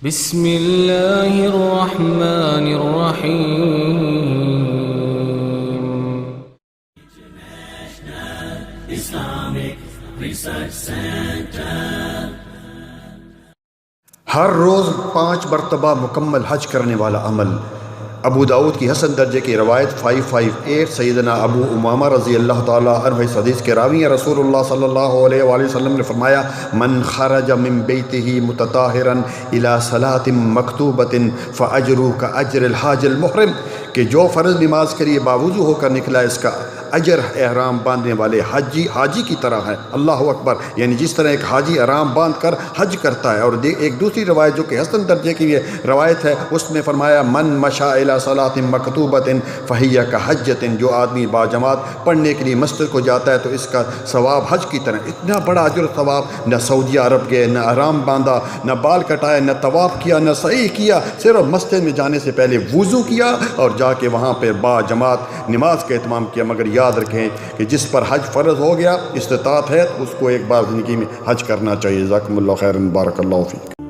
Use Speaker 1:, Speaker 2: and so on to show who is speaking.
Speaker 1: بسم اللہ الرحمن الرحیم۔
Speaker 2: ہر روز 5 مرتبہ مکمل حج کرنے والا عمل۔ ابو داؤد کی حسن درجے کی روایت 558 سیدنا ابو امامہ رضی اللہ تعالیٰ عنہ اس حدیث کے راوی ہیں۔ رسول اللہ صلی اللہ علیہ وآلہ وسلم نے فرمایا، من خرج من بیتہ متطہرا الی صلاۃ مکتوبۃ فاجرہ کاجر الحاج المحرم، کہ جو فرض نماز کے لیے باوضو ہو کر نکلا اس کا اجر احرام باندھنے والے حاجی کی طرح ہے۔ اللہ اکبر، یعنی جس طرح ایک حاجی احرام باندھ کر حج کرتا ہے۔ اور ایک دوسری روایت جو کہ حسن درجے کی یہ روایت ہے، اس میں فرمایا، من مشى الی صلاۃ مکتوبۃ فہی کحجۃ، جو آدمی باجماعت پڑھنے کے لیے مسجد کو جاتا ہے تو اس کا ثواب حج کی طرح۔ اتنا بڑا اجر و ثواب، نہ سعودی عرب گئے، نہ احرام باندھا، نہ بال کٹائے، نہ طواف کیا، نہ سعی کیا، صرف مسجد میں جانے سے پہلے وضو کیا اور جا کے وہاں پہ باجماعت نماز کا اہتمام کیا۔ مگر یاد رکھیں کہ جس پر حج فرض ہو گیا، استطاعت ہے تو اس کو ایک بار زندگی میں حج کرنا چاہیے۔ جزاکم اللہ خیرا، بارک اللہ فیک۔